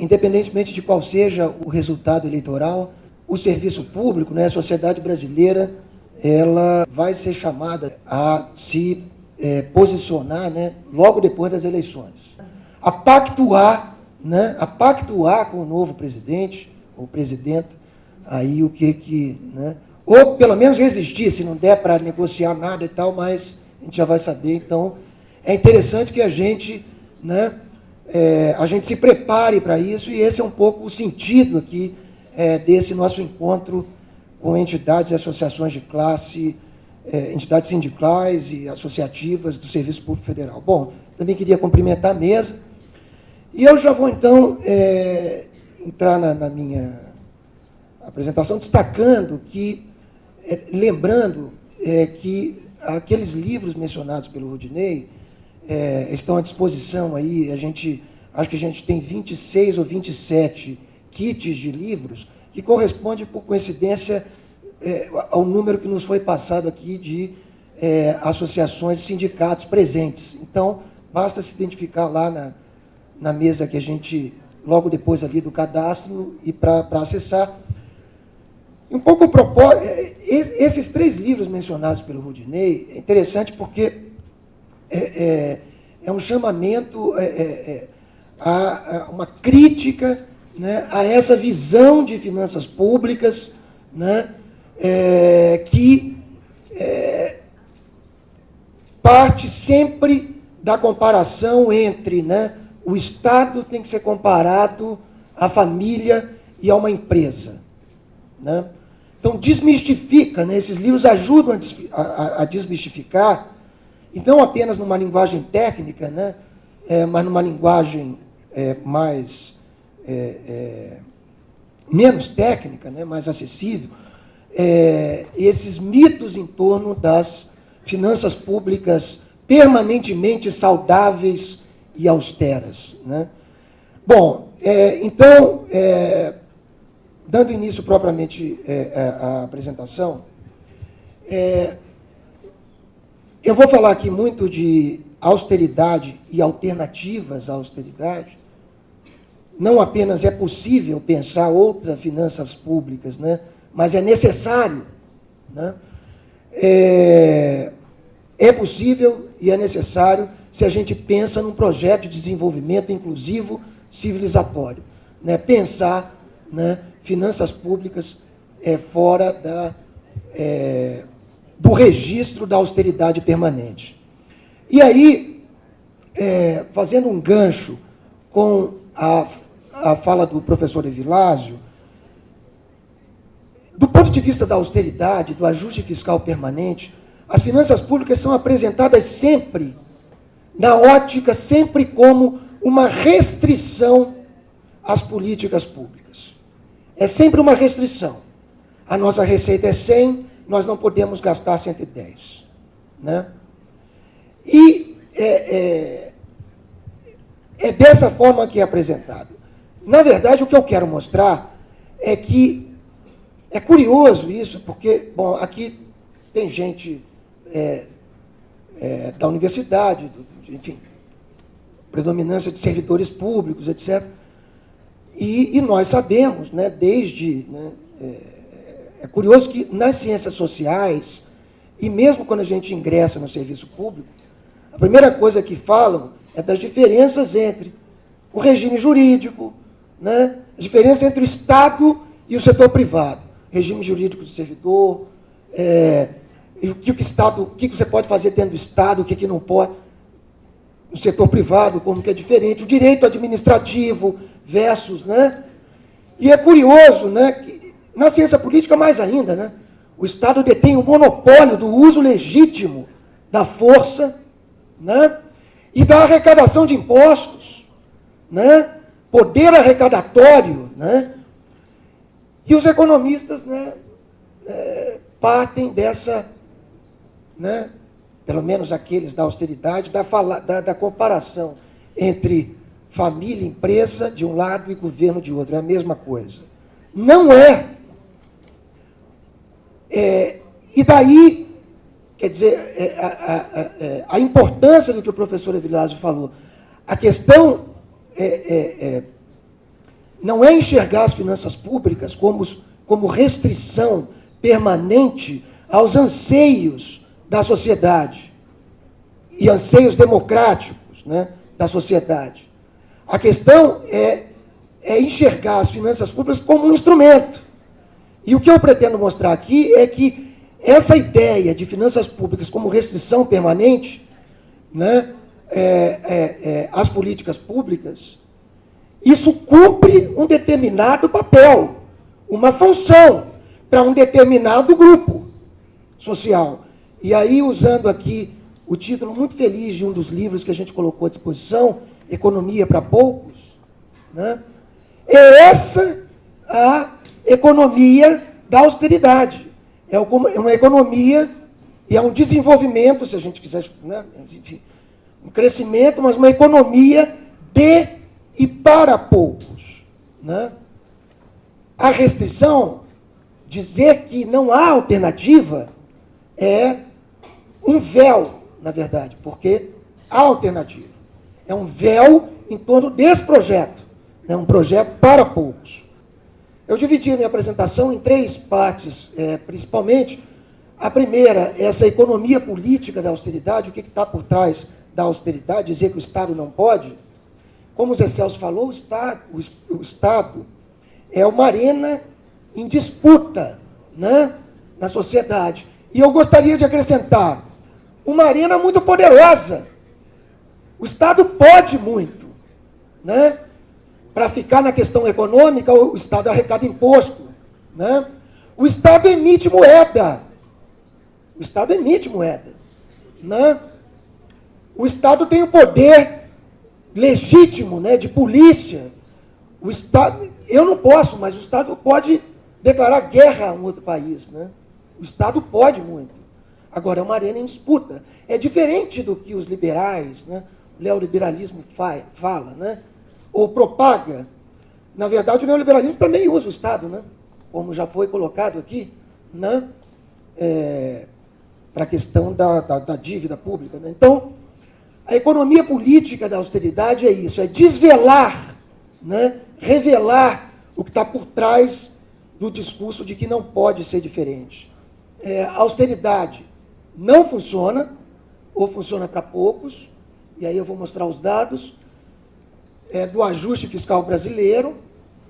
Independentemente de qual seja o resultado eleitoral, o serviço público, né, a sociedade brasileira, ela vai ser chamada a se posicionar, né, logo depois das eleições, a pactuar, né, com o novo presidente ou presidenta, aí né, ou pelo menos resistir, se não der para negociar nada e tal, mas a gente já vai saber. Então, é interessante que a gente, né, a gente se prepare para isso, e esse é um pouco o sentido aqui desse nosso encontro com entidades e associações de classe, entidades sindicais e associativas do Serviço Público Federal. Bom, também queria cumprimentar a mesa, e eu já vou, então, entrar na minha apresentação destacando que, lembrando que aqueles livros mencionados pelo Rudinei estão à disposição aí. Acho que a gente tem 26 ou 27 kits de livros, que corresponde, por coincidência, ao número que nos foi passado aqui de associações e sindicatos presentes. Então, basta se identificar lá na mesa que a gente, logo depois ali do cadastro, e para acessar. Um pouco o propósito, esses 3 livros mencionados pelo Rudinei, é interessante porque é um chamamento a uma crítica, né, a essa visão de finanças públicas, né, que parte sempre da comparação entre, né, o Estado tem que ser comparado à família e a uma empresa, né? Então, desmistifica, né, esses livros ajudam a desmistificar, e não apenas numa linguagem técnica, né, mas numa linguagem menos técnica, né, mais acessível, esses mitos em torno das finanças públicas permanentemente saudáveis e austeras, né? Bom, então, dando início propriamente à apresentação, eu vou falar aqui muito de austeridade e alternativas à austeridade. Não apenas é possível pensar outras finanças públicas, né, mas é necessário, né? É possível e é necessário se a gente pensa num projeto de desenvolvimento inclusivo civilizatório, né? Pensar, né, finanças públicas fora do registro da austeridade permanente. E aí, fazendo um gancho com a fala do professor Evilásio, do ponto de vista da austeridade, do ajuste fiscal permanente, as finanças públicas são apresentadas sempre, na ótica, sempre como uma restrição às políticas públicas. É sempre uma restrição. A nossa receita é 100, nós não podemos gastar 110. Né? E é dessa forma que é apresentado. Na verdade, o que eu quero mostrar é que é curioso isso, porque, bom, aqui tem gente da universidade, enfim, predominância de servidores públicos, etc. E nós sabemos, né, desde... Né, é curioso que nas ciências sociais, e mesmo quando a gente ingressa no serviço público, a primeira coisa que falam é das diferenças entre o regime jurídico, né, a diferença entre o Estado e o setor privado. Regime jurídico do servidor, o que você pode fazer dentro do Estado, o que não pode, no setor privado, como que é diferente, o direito administrativo versus, né? E é curioso, né, que na ciência política mais ainda, né, o Estado detém o monopólio do uso legítimo da força, né, e da arrecadação de impostos, né, poder arrecadatório, né, e os economistas, né, partem dessa, né, pelo menos aqueles da austeridade, da comparação entre família e empresa de um lado e governo de outro. É a mesma coisa. Não é. E daí, quer dizer, a importância do que o professor Evilásio falou. A questão não é enxergar as finanças públicas como restrição permanente aos anseios da sociedade e anseios democráticos, né, da sociedade. A questão é enxergar as finanças públicas como um instrumento. E o que eu pretendo mostrar aqui é que essa ideia de finanças públicas como restrição permanente, né, às políticas públicas, isso cumpre um determinado papel, uma função para um determinado grupo social. E aí, usando aqui o título muito feliz de um dos livros que a gente colocou à disposição, Economia para Poucos, né, é essa a economia da austeridade. É uma economia e é um desenvolvimento, se a gente quiser, né, enfim, um crescimento, mas uma economia de e para poucos, né? A restrição, dizer que não há alternativa, é um véu, na verdade, porque há alternativa. É um véu em torno desse projeto, né? Um projeto para poucos. Eu dividi a minha apresentação em 3 partes, principalmente. A primeira, essa economia política da austeridade, o que está por trás da austeridade, dizer que o Estado não pode. Como o Zé Celso falou, o Estado é uma arena em disputa, né, na sociedade. E eu gostaria de acrescentar, uma arena muito poderosa. O Estado pode muito, né? Para ficar na questão econômica, o Estado arrecada imposto, né? O Estado emite moeda. O Estado emite moeda, né? O Estado tem o poder legítimo, né, de polícia. O Estado, eu não posso, mas o Estado pode declarar guerra a um outro país, né? O Estado pode muito. Agora, é uma arena em disputa. É diferente do que os liberais, né, o neoliberalismo fala, né, ou propaga. Na verdade, o neoliberalismo também usa o Estado, né, como já foi colocado aqui, né, para a questão da dívida pública, né? Então, a economia política da austeridade é isso, é desvelar, né, revelar o que está por trás do discurso de que não pode ser diferente. A austeridade não funciona, ou funciona para poucos, e aí eu vou mostrar os dados, do ajuste fiscal brasileiro,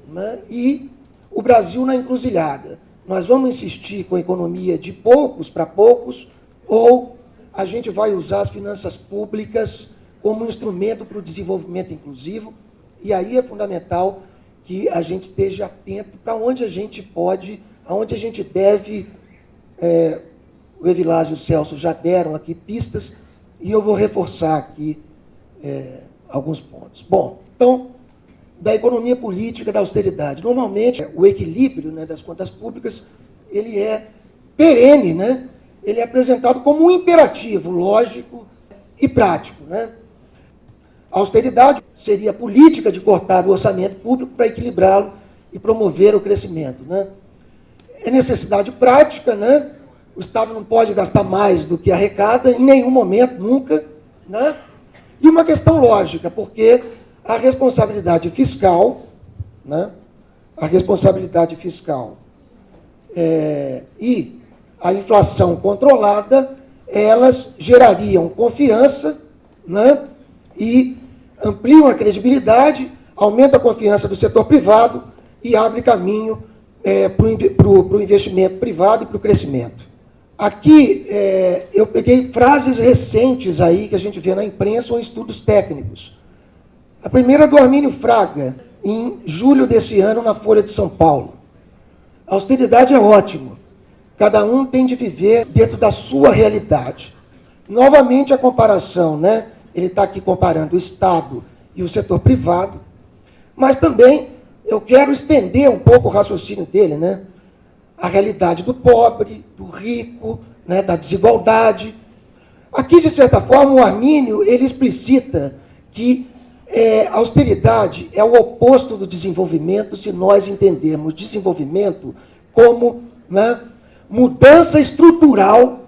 né, e o Brasil na encruzilhada. Nós vamos insistir com a economia de poucos para poucos, ou a gente vai usar as finanças públicas como um instrumento para o desenvolvimento inclusivo, e aí é fundamental que a gente esteja atento para onde a gente pode, aonde a gente deve. O Evilásio e o Celso já deram aqui pistas, e eu vou reforçar aqui alguns pontos. Bom, então, da economia política da austeridade. Normalmente, o equilíbrio, né, das contas públicas, ele é perene, né? Ele é apresentado como um imperativo lógico e prático, né? A austeridade seria a política de cortar o orçamento público para equilibrá-lo e promover o crescimento, né? É necessidade prática, né? O Estado não pode gastar mais do que arrecada, em nenhum momento, nunca, né? E uma questão lógica, porque a responsabilidade fiscal, né? A responsabilidade fiscal e a inflação controlada, elas gerariam confiança, né, e ampliam a credibilidade, aumenta a confiança do setor privado e abre caminho para o investimento privado e para o crescimento. Aqui eu peguei frases recentes aí que a gente vê na imprensa ou em estudos técnicos. A primeira é do Armínio Fraga, em julho desse ano, na Folha de São Paulo. A austeridade é ótimo. Cada um tem de viver dentro da sua realidade. Novamente a comparação, né? Ele está aqui comparando o Estado e o setor privado, mas também eu quero estender um pouco o raciocínio dele, né? A realidade do pobre, do rico, né? Da desigualdade. Aqui, de certa forma, o Armínio, ele explicita que a austeridade é o oposto do desenvolvimento, se nós entendermos desenvolvimento como, né, mudança estrutural,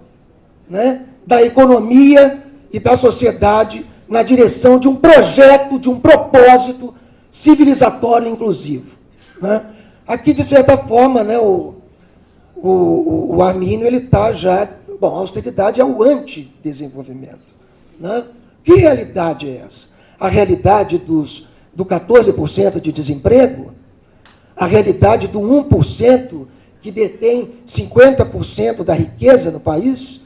né, da economia e da sociedade na direção de um projeto, de um propósito civilizatório e inclusivo. Né? Aqui, de certa forma, né, o Arminio, ele está já... Bom, a austeridade é o antidesenvolvimento. Né? Que realidade é essa? A realidade do 14% de desemprego? A realidade do 1% que detém 50% da riqueza no país?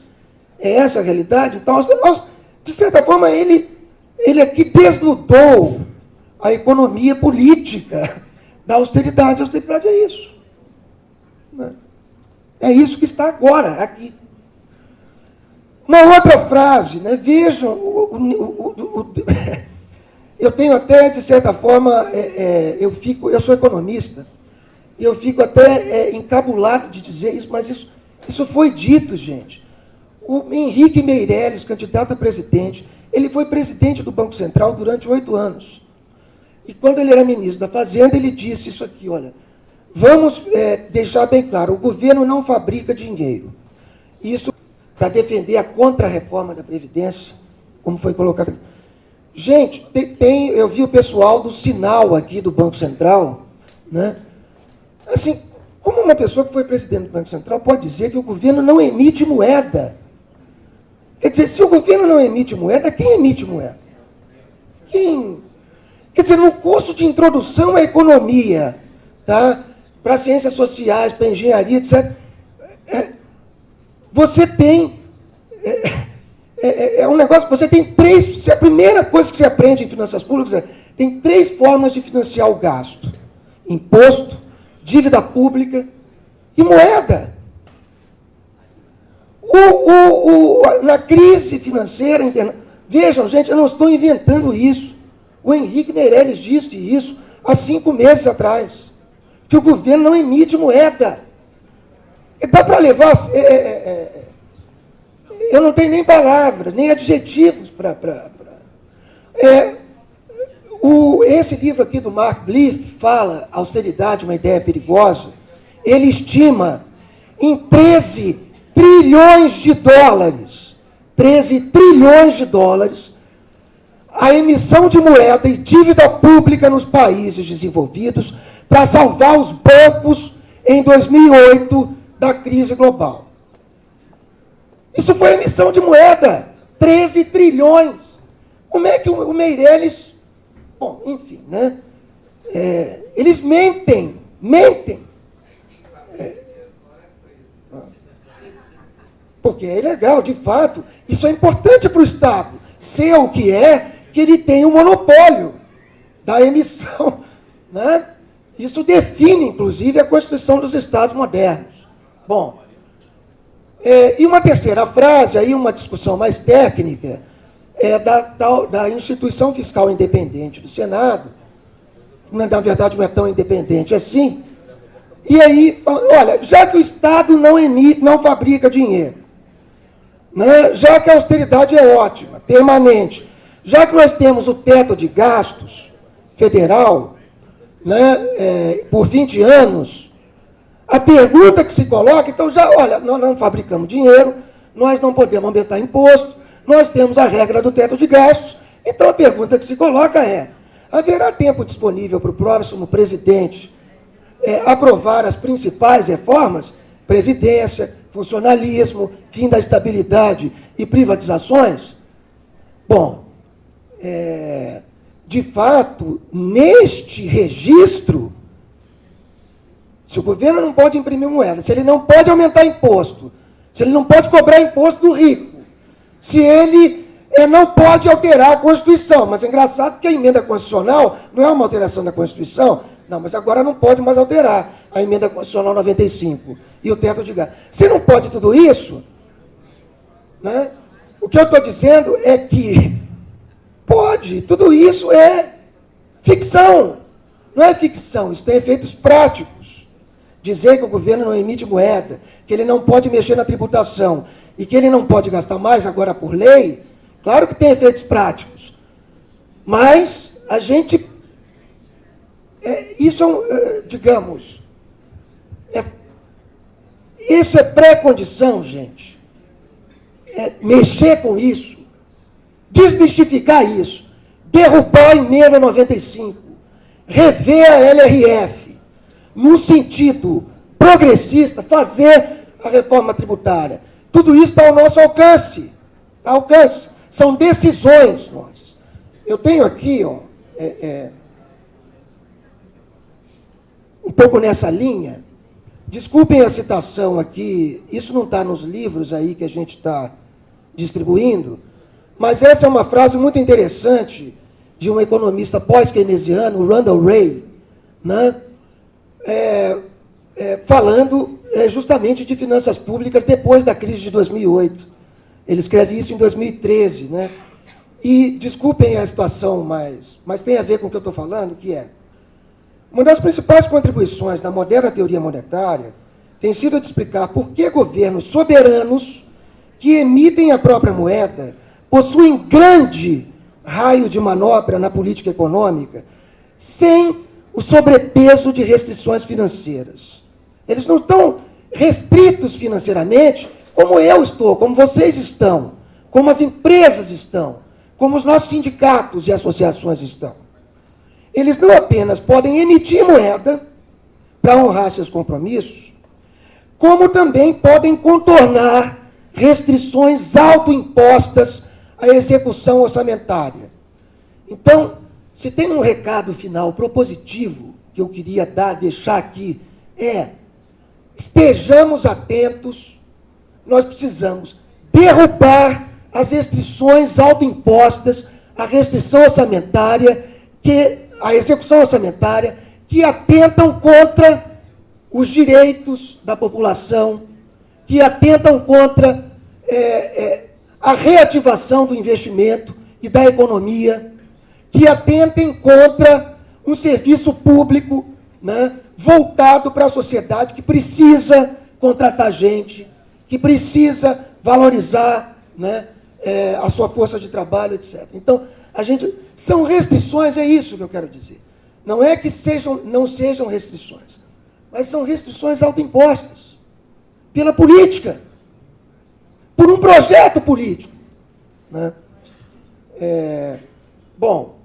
É essa a realidade? Então, de certa forma, ele aqui desnudou a economia política da austeridade. A austeridade é isso. É isso que está agora, aqui. Uma outra frase, né? Vejam, eu tenho até, de certa forma, eu sou economista, e eu fico até encabulado de dizer isso, mas isso foi dito, gente. O Henrique Meirelles, candidato a presidente, ele foi presidente do Banco Central durante 8 anos. E quando ele era ministro da Fazenda, ele disse isso aqui, olha, vamos deixar bem claro, o governo não fabrica dinheiro. Isso para defender a contra-reforma da Previdência, como foi colocado aqui. Gente, eu vi o pessoal do Sinal aqui do Banco Central, né? Assim, como uma pessoa que foi presidente do Banco Central pode dizer que o governo não emite moeda? Quer dizer, se o governo não emite moeda, quem emite moeda? Quem? Quer dizer, no curso de introdução à economia, tá? Para ciências sociais, para engenharia, etc., você tem... um negócio, você tem 3... A primeira coisa que você aprende em finanças públicas tem 3 formas de financiar o gasto. Imposto, dívida pública e moeda. Na crise financeira internacional... Vejam, gente, eu não estou inventando isso. O Henrique Meirelles disse isso há 5 meses atrás. Que o governo não emite moeda. Dá para levar... eu não tenho nem palavras, nem adjetivos para... Esse livro aqui do Mark Blyth fala, Austeridade, uma ideia perigosa. Ele estima em 13 trilhões de dólares, 13 trilhões de dólares, a emissão de moeda e dívida pública nos países desenvolvidos para salvar os bancos em 2008 da crise global. Isso foi emissão de moeda, 13 trilhões. Como é que o Meirelles... Bom, enfim, né? Eles mentem. Porque é ilegal, de fato. Isso é importante para o Estado. Ser o que é, que ele tem o monopólio da emissão. Né? Isso define, inclusive, a Constituição dos Estados modernos. Bom, e uma terceira frase, aí uma discussão mais técnica, da Instituição Fiscal Independente do Senado. Na verdade, não é tão independente assim. E aí, olha, já que o Estado não fabrica dinheiro, né, já que a austeridade é ótima, permanente, já que nós temos o teto de gastos federal, né, por 20 anos, a pergunta que se coloca, então olha, nós não fabricamos dinheiro, nós não podemos aumentar imposto, nós temos a regra do teto de gastos, então a pergunta que se coloca é, haverá tempo disponível para o próximo presidente aprovar as principais reformas? Previdência, funcionalismo, fim da estabilidade e privatizações? Bom, de fato, neste registro, se o governo não pode imprimir moeda, se ele não pode aumentar imposto, se ele não pode cobrar imposto do rico, se ele não pode alterar a Constituição, mas é engraçado que a emenda constitucional não é uma alteração da Constituição, não, mas agora não pode mais alterar a emenda constitucional 95 e o teto de gastos. Se não pode tudo isso, né, o que eu estou dizendo é que pode, tudo isso é ficção. Não é ficção, isso tem efeitos práticos. Dizer que o governo não emite moeda, que ele não pode mexer na tributação e que ele não pode gastar mais agora por lei, claro que tem efeitos práticos. Mas a gente... isso digamos... isso é pré-condição, gente. Mexer com isso, desmistificar isso, derrubar a emenda 95, rever a LRF, no sentido progressista, fazer a reforma tributária. Tudo isso está ao nosso alcance. Alcance. São decisões nossas. Eu tenho aqui, ó, um pouco nessa linha. Desculpem a citação aqui, isso não está nos livros aí que a gente está distribuindo, mas essa é uma frase muito interessante de um economista pós-keynesiano, Randall Wray, né? Falando justamente de finanças públicas depois da crise de 2008. Ele escreve isso em 2013, né? E, desculpem a situação, mas tem a ver com o que eu estou falando, que é uma das principais contribuições da moderna teoria monetária tem sido a de explicar por que governos soberanos que emitem a própria moeda possuem grande raio de manobra na política econômica sem o sobrepeso de restrições financeiras. Eles não estão restritos financeiramente como eu estou, como vocês estão, como as empresas estão, como os nossos sindicatos e associações estão. Eles não apenas podem emitir moeda para honrar seus compromissos, como também podem contornar restrições autoimpostas à execução orçamentária. Então, se tem um recado final propositivo que eu queria deixar aqui, estejamos atentos, nós precisamos derrubar as restrições autoimpostas à restrição orçamentária, a execução orçamentária, que atentam contra os direitos da população, que atentam contra a reativação do investimento e da economia, que atentem contra um serviço público, né, voltado para a sociedade que precisa contratar gente, que precisa valorizar, né, a sua força de trabalho, etc. Então, são restrições, é isso que eu quero dizer. Não é que não sejam restrições, mas são restrições autoimpostas pela política, por um projeto político, né? Bom,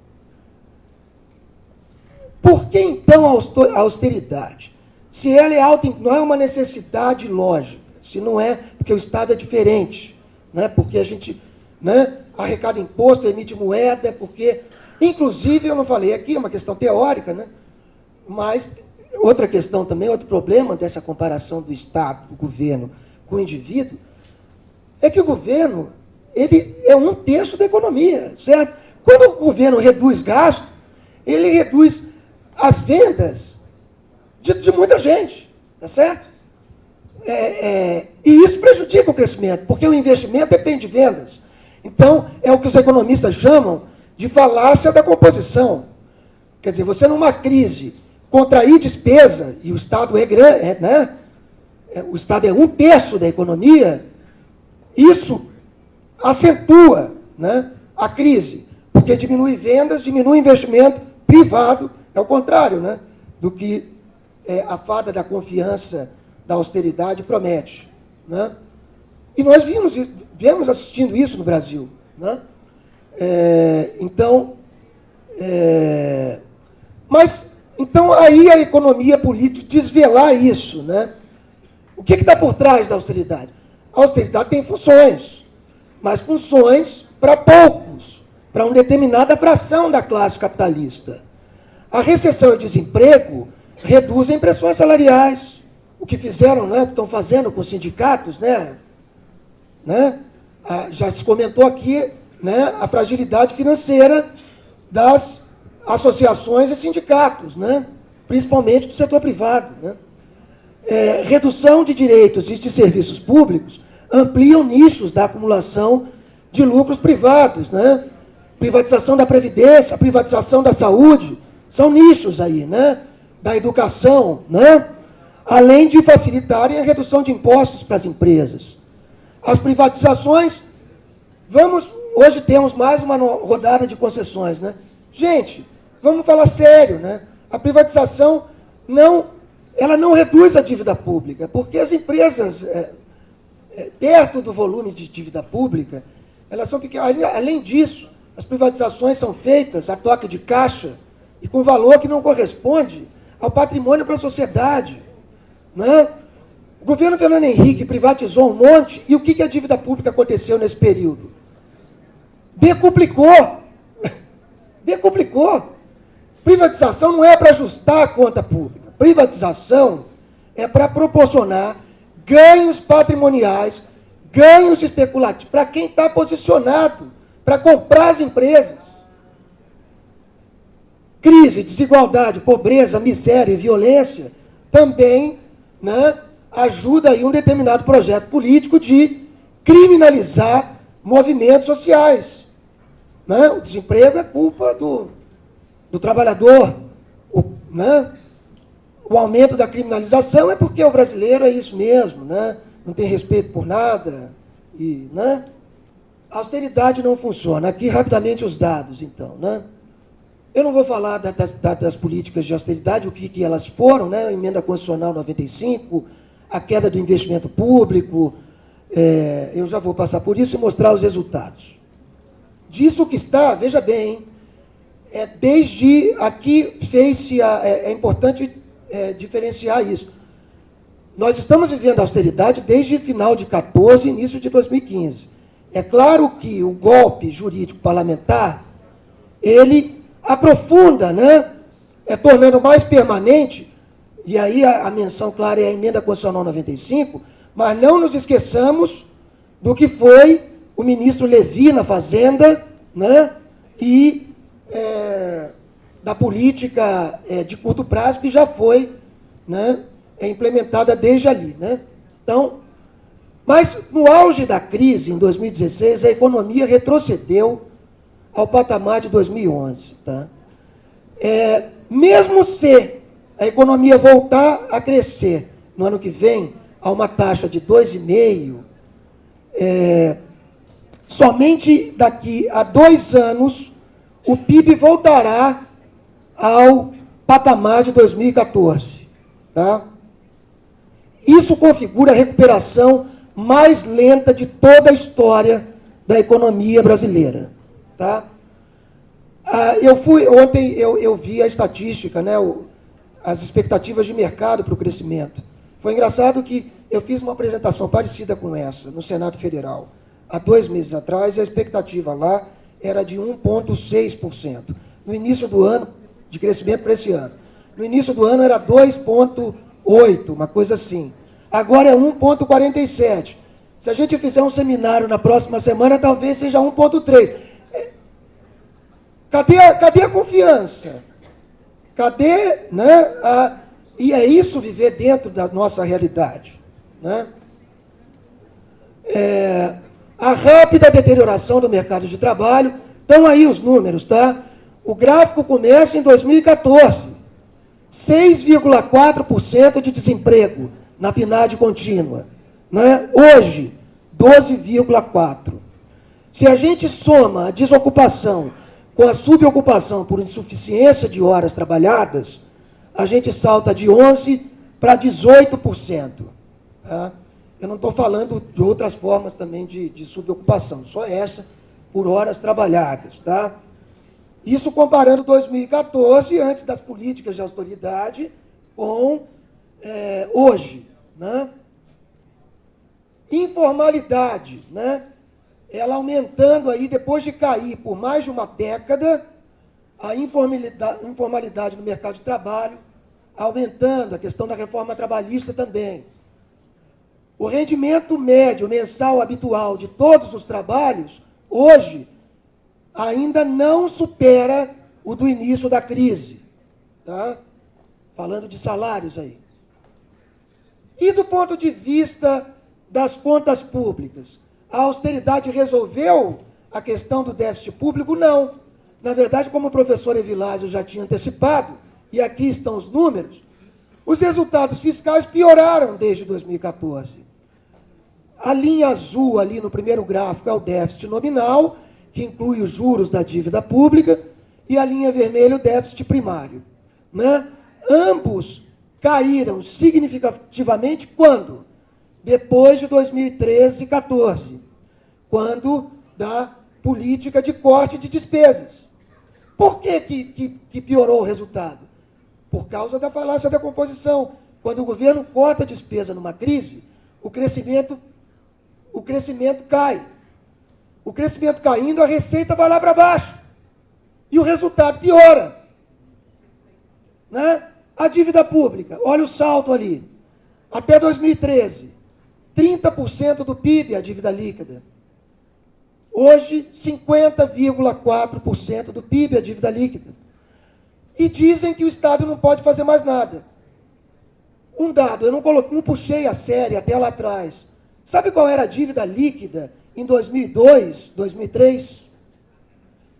por que então a austeridade? Se ela não é uma necessidade lógica, se não é porque o Estado é diferente, né? Porque a gente, né, arrecada imposto, emite moeda, porque, inclusive, eu não falei aqui, é uma questão teórica, né? Mas outra questão também, outro problema dessa comparação do Estado, do governo com o indivíduo, é que o governo, ele é 1/3 da economia, certo? Quando o governo reduz gasto, ele reduz as vendas de muita gente, tá certo? E isso prejudica o crescimento, porque o investimento depende de vendas. Então, é o que os economistas chamam de falácia da composição. Quer dizer, você numa crise contrair despesa, e o Estado é grande, né? O Estado é 1/3 da economia, isso acentua, né, a crise, porque diminui vendas, diminui investimento privado, é o contrário, né, do que a fada da confiança, da austeridade promete, né? E nós viemos assistindo isso no Brasil, né? Então aí a economia política desvelar isso, né? O que está por trás da austeridade? A austeridade tem funções, mas funções para poucos, para uma determinada fração da classe capitalista. A recessão e o desemprego reduzem pressões salariais. O que fizeram, né, o que estão fazendo com os sindicatos, né? Já se comentou aqui, né, a fragilidade financeira das associações e sindicatos, né, principalmente do setor privado, né? Redução de direitos e de serviços públicos ampliam nichos da acumulação de lucros privados, né? Privatização da Previdência, privatização da saúde, são nichos aí, né? Da educação, né? Além de facilitarem a redução de impostos para as empresas. As privatizações, hoje temos mais uma rodada de concessões, né? Gente, vamos falar sério, né? A privatização ela não reduz a dívida pública, porque as empresas, perto do volume de dívida pública, elas são pequenas. Além disso, as privatizações são feitas a toque de caixa e com valor que não corresponde ao patrimônio para a sociedade. Né? O governo Fernando Henrique privatizou um monte, e o que a dívida pública aconteceu nesse período? Decuplicou. Decuplicou. Privatização não é para ajustar a conta pública. Privatização é para proporcionar ganhos patrimoniais, ganhos especulativos, para quem está posicionado para comprar as empresas. Crise, desigualdade, pobreza, miséria e violência também, né, ajuda aí um determinado projeto político de criminalizar movimentos sociais. Né? O desemprego é culpa do trabalhador. O aumento da criminalização é porque o brasileiro é isso mesmo, né? Não tem respeito por nada. E, né? A austeridade não funciona. Aqui, rapidamente, os dados, então. Né? Eu não vou falar das políticas de austeridade, o que elas foram, né? A emenda constitucional 95, a queda do investimento público. Eu já vou passar por isso e mostrar os resultados. Disso que está, veja bem, desde aqui fez-se, é importante diferenciar isso. Nós estamos vivendo a austeridade desde final de 14 e início de 2015. É claro que o golpe jurídico parlamentar, ele aprofunda, né? Tornando mais permanente, e aí a menção clara é a emenda constitucional 95, mas não nos esqueçamos do que foi o ministro Levi na Fazenda, né? E da política de curto prazo, que já foi, né, implementada desde ali. Né? Então, mas no auge da crise, em 2016, a economia retrocedeu ao patamar de 2011. Tá? Mesmo se a economia voltar a crescer no ano que vem a uma taxa de 2,5%, somente daqui a 2 anos o PIB voltará ao patamar de 2014. Tá? Isso configura a recuperação mais lenta de toda a história da economia brasileira. Tá? Ontem eu vi a estatística, né, as expectativas de mercado para o crescimento. Foi engraçado que eu fiz uma apresentação parecida com essa no Senado Federal há 2 meses atrás, e a expectativa lá era de 1,6%. No início do ano, de crescimento para esse ano. No início do ano era 2,8%, uma coisa assim. Agora é 1,47%. Se a gente fizer um seminário na próxima semana, talvez seja 1,3%. Cadê a confiança? Cadê, né, e é isso viver dentro da nossa realidade. Né? A rápida deterioração do mercado de trabalho, estão aí os números, tá? O gráfico começa em 2014, 6,4% de desemprego na PNAD contínua. Né? Hoje, 12,4%. Se a gente soma a desocupação com a subocupação por insuficiência de horas trabalhadas, a gente salta de 11% para 18%. Tá? Eu não estou falando de outras formas também de subocupação, só essa por horas trabalhadas. Tá? Isso comparando 2014, antes das políticas de austeridade, com hoje. Né? Informalidade, né? Ela aumentando aí, depois de cair por mais de uma década, a informalidade no mercado de trabalho, aumentando, a questão da reforma trabalhista também. O rendimento médio mensal habitual de todos os trabalhos, hoje, ainda não supera o do início da crise. Tá? Falando de salários aí. E do ponto de vista das contas públicas, a austeridade resolveu a questão do déficit público? Não. Na verdade, como o professor Evilásio já tinha antecipado, e aqui estão os números, os resultados fiscais pioraram desde 2014. A linha azul ali no primeiro gráfico é o déficit nominal, que inclui os juros da dívida pública, e a linha vermelha o déficit primário. Né? Ambos caíram significativamente quando? Depois de 2013 e 2014, quando da política de corte de despesas. Por que piorou o resultado? Por causa da falácia da composição. Quando o governo corta a despesa numa crise, o crescimento cai. O crescimento caindo, a receita vai lá para baixo. E o resultado piora. Né? A dívida pública, olha o salto ali. Até 2013, 30% do PIB é a dívida líquida. Hoje, 50,4% do PIB é a dívida líquida. E dizem que o Estado não pode fazer mais nada. Um dado, eu não puxei a série até lá atrás. Sabe qual era a dívida líquida em 2002, 2003?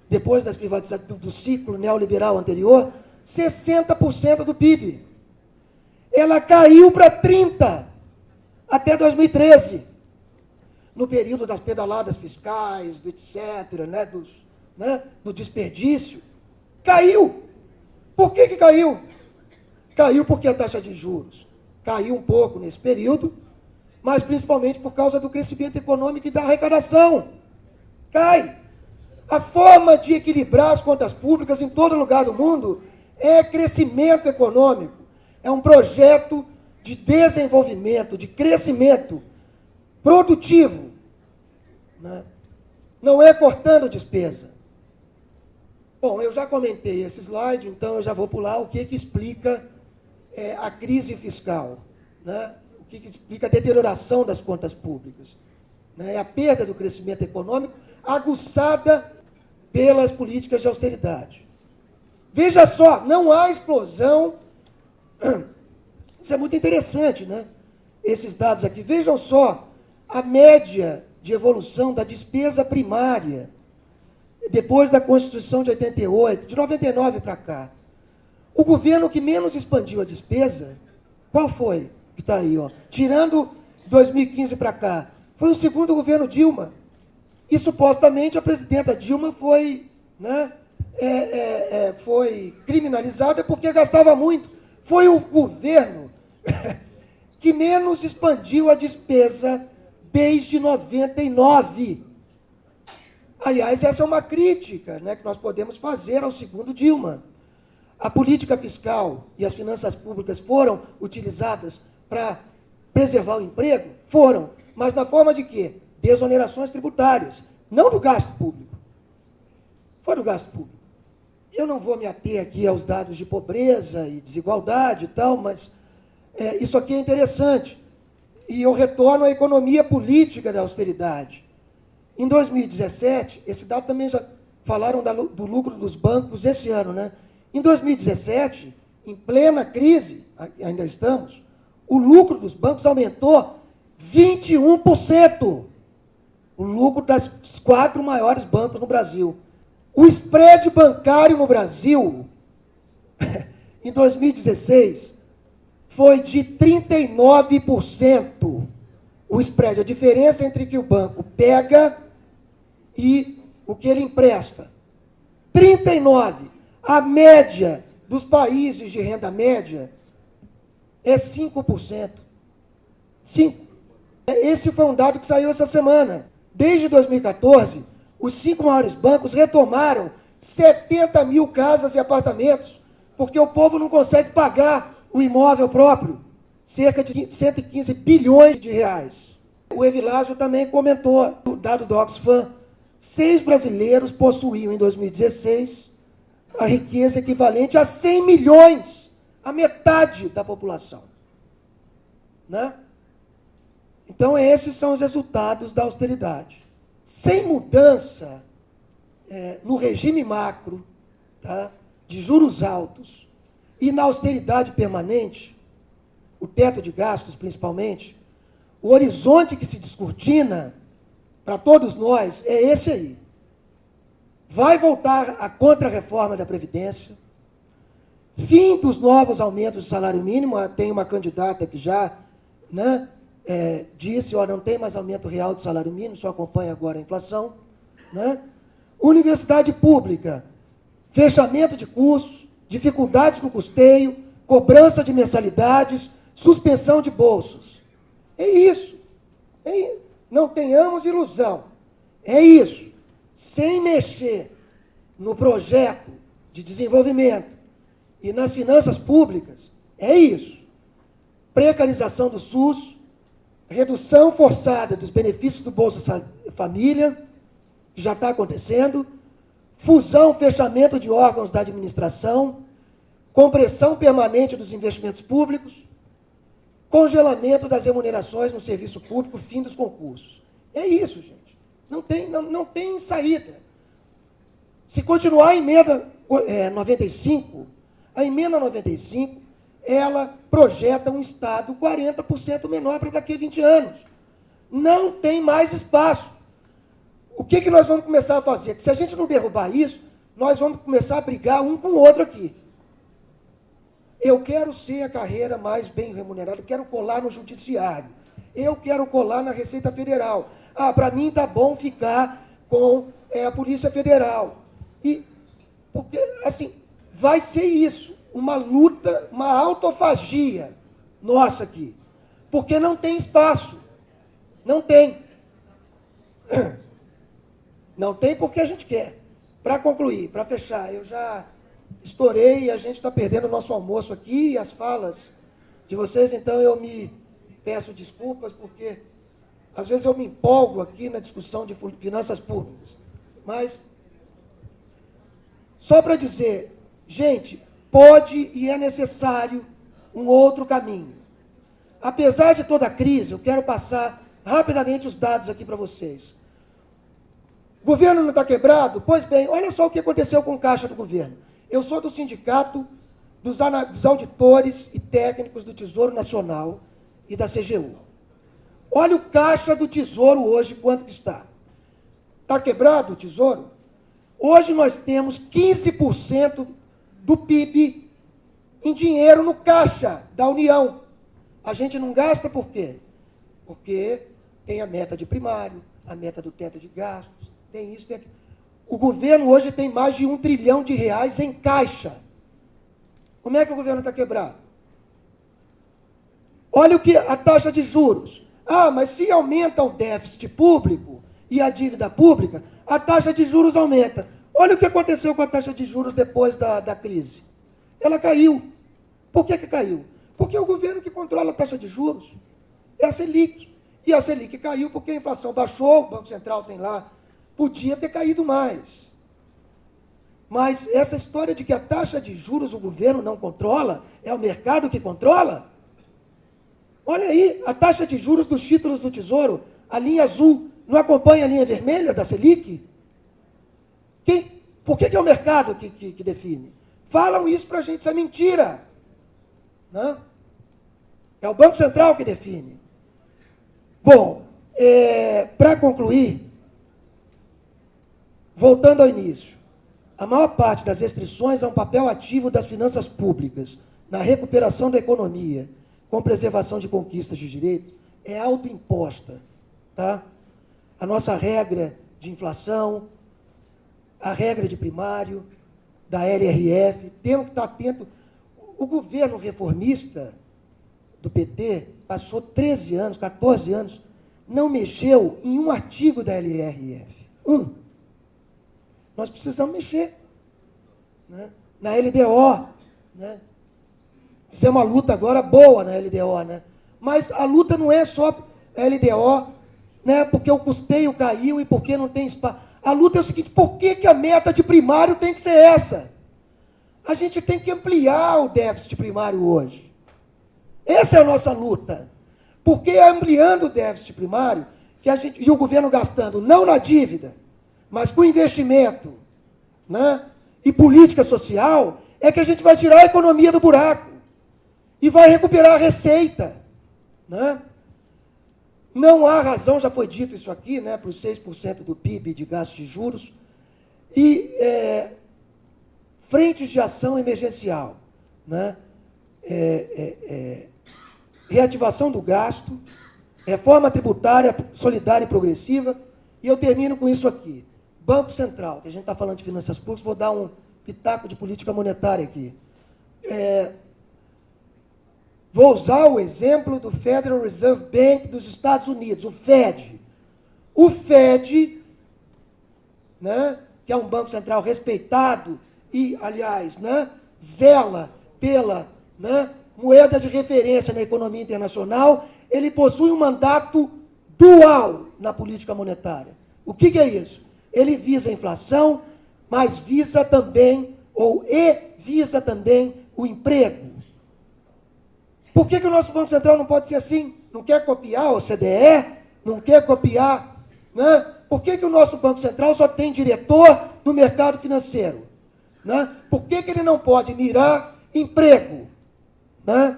Depois das privatizações do ciclo neoliberal anterior? 60% do PIB. Ela caiu para 30% até 2013. No período das pedaladas fiscais, do etc., do desperdício. Caiu. Por que caiu? Caiu porque a taxa de juros caiu um pouco nesse período, mas principalmente por causa do crescimento econômico e da arrecadação. Cai. A forma de equilibrar as contas públicas em todo lugar do mundo é crescimento econômico. É um projeto de desenvolvimento, de crescimento produtivo. Né? Não é cortando despesa. Bom, eu já comentei esse slide, então eu já vou pular o que explica a crise fiscal, né? O que explica a deterioração das contas públicas. Né? É a perda do crescimento econômico aguçada pelas políticas de austeridade. Veja só, não há explosão. Isso é muito interessante, né? Esses dados aqui. Vejam só a média de evolução da despesa primária depois da Constituição de 88, de 99 para cá. O governo que menos expandiu a despesa, qual foi? Que está aí, ó. Tirando 2015 para cá, foi o segundo governo Dilma. E supostamente a presidenta Dilma foi, né, foi criminalizada porque gastava muito. Foi o governo que menos expandiu a despesa desde 99. Aliás, essa é uma crítica, né, que nós podemos fazer ao segundo Dilma. A política fiscal e as finanças públicas foram utilizadas para preservar o emprego? Foram. Mas na forma de quê? Desonerações tributárias, não do gasto público. Foi do gasto público. Eu não vou me ater aqui aos dados de pobreza e desigualdade e tal, mas isso aqui é interessante. E eu retorno à economia política da austeridade. Em 2017, esse dado também já falaram do lucro dos bancos esse ano, né? Em 2017, em plena crise, ainda estamos, o lucro dos bancos aumentou 21%. O lucro das 4 maiores bancos no Brasil. O spread bancário no Brasil, em 2016, foi de 39%. O spread, a diferença entre o que o banco pega e o que ele empresta. 39%. A média dos países de renda média é 5%. 5%. Esse foi um dado que saiu essa semana. Desde 2014, os 5 maiores bancos retomaram 70 mil casas e apartamentos, porque o povo não consegue pagar o imóvel próprio. Cerca de 115 bilhões de reais. O Evilásio também comentou, o dado do Oxfam, 6 brasileiros possuíam em 2016 a riqueza equivalente a 100 milhões, a metade da população. Né? Então, esses são os resultados da austeridade. Sem mudança no regime macro, tá, de juros altos, e na austeridade permanente, o teto de gastos principalmente, o horizonte que se descortina para todos nós é esse aí. Vai voltar a contra-reforma da Previdência, fim dos novos aumentos do salário mínimo. Tem uma candidata que já, né, disse, não tem mais aumento real do salário mínimo, só acompanha agora a inflação. Né? Universidade pública, fechamento de cursos, dificuldades no custeio, cobrança de mensalidades, suspensão de bolsas. É isso. Não tenhamos ilusão. É isso. Sem mexer no projeto de desenvolvimento E nas finanças públicas, é isso. Precarização do SUS, redução forçada dos benefícios do Bolsa Família, que já está acontecendo, fusão, fechamento de órgãos da administração, compressão permanente dos investimentos públicos, congelamento das remunerações no serviço público, fim dos concursos. É isso, gente. Não tem saída. Se continuar a emenda 95, a emenda 95, ela projeta um Estado 40% menor para daqui a 20 anos. Não tem mais espaço. O que nós vamos começar a fazer? Que se a gente não derrubar isso, nós vamos começar a brigar um com o outro aqui. Eu quero ser a carreira mais bem remunerada, eu quero colar no judiciário, eu quero colar na Receita Federal. Para mim tá bom ficar com a Polícia Federal. E, porque, assim, vai ser isso, uma luta, uma autofagia nossa aqui. Porque não tem espaço. Não tem. Não tem porque a gente quer. Para concluir, para fechar, eu já estourei e a gente está perdendo o nosso almoço aqui e as falas de vocês, então eu me peço desculpas, porque às vezes eu me empolgo aqui na discussão de finanças públicas. Mas, só para dizer, gente, pode e é necessário um outro caminho. Apesar de toda a crise, eu quero passar rapidamente os dados aqui para vocês. O governo não está quebrado? Pois bem, olha só o que aconteceu com o caixa do governo. Eu sou do sindicato dos auditores e técnicos do Tesouro Nacional e da CGU. Olha o caixa do Tesouro hoje, quanto que está. Está quebrado o Tesouro? Hoje nós temos 15% do PIB em dinheiro no caixa da União. A gente não gasta por quê? Porque tem a meta de primário, a meta do teto de gastos, tem isso, tem aquilo. O governo hoje tem mais de R$1 trilhão em caixa. Como é que o governo está quebrado? Olha o que a taxa de juros. Mas se aumenta o déficit público e a dívida pública, a taxa de juros aumenta. Olha o que aconteceu com a taxa de juros depois da crise. Ela caiu. Por que caiu? Porque é o governo que controla a taxa de juros. É a Selic. E a Selic caiu porque a inflação baixou, o Banco Central tem lá. Podia ter caído mais. Mas essa história de que a taxa de juros o governo não controla, é o mercado que controla? Olha aí, a taxa de juros dos títulos do Tesouro, a linha azul, não acompanha a linha vermelha da Selic? Por que é o mercado que define? Falam isso para a gente, isso é mentira. Não? É o Banco Central que define. Bom, para concluir, voltando ao início, a maior parte das restrições é um papel ativo das finanças públicas na recuperação da economia, com preservação de conquistas de direitos, é autoimposta. Tá? A nossa regra de inflação, a regra de primário, da LRF, temos que estar atento. O governo reformista do PT passou 13 anos, 14 anos, não mexeu em um artigo da LRF. Nós precisamos mexer. Né? Na LDO. Né? Fizemos uma luta agora boa na LDO. Né? Mas a luta não é só LDO, né? Porque o custeio caiu e porque não tem espaço. A luta é o seguinte, por que a meta de primário tem que ser essa? A gente tem que ampliar o déficit primário hoje. Essa é a nossa luta. Porque é ampliando o déficit primário, que a gente, e o governo gastando não na dívida, mas com investimento, né, e política social, é que a gente vai tirar a economia do buraco e vai recuperar a receita. Né? Não há razão, já foi dito isso aqui, né, para os 6% do PIB de gastos de juros, e frentes de ação emergencial, né, reativação do gasto, reforma tributária solidária e progressiva, e eu termino com isso aqui. Banco Central, que a gente está falando de finanças públicas, vou dar um pitaco de política monetária aqui. Vou usar o exemplo do Federal Reserve Bank dos Estados Unidos, o Fed. O Fed, né, que é um banco central respeitado e, aliás, né, zela pela, né, moeda de referência na economia internacional, ele possui um mandato dual na política monetária. O que é isso? Ele visa a inflação, mas visa também, visa também o emprego. Por que o nosso Banco Central não pode ser assim? Não quer copiar o CDE? Não quer copiar, né? Por que o nosso Banco Central só tem diretor no mercado financeiro? Né? Por que ele não pode mirar emprego? Né?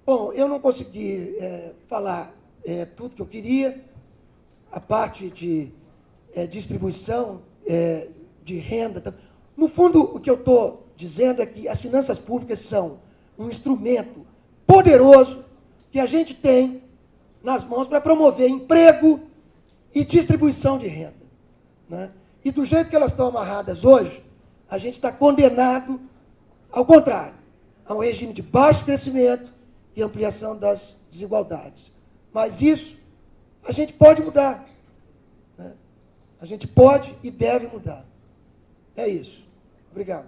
Bom, eu não consegui falar tudo que eu queria. A parte de distribuição de renda. No fundo, o que eu estou dizendo é que as finanças públicas são um instrumento poderoso que a gente tem nas mãos para promover emprego e distribuição de renda. Né? E do jeito que elas estão amarradas hoje, a gente está condenado, ao contrário, a um regime de baixo crescimento e ampliação das desigualdades. Mas isso a gente pode mudar. Né? A gente pode e deve mudar. É isso. Obrigado.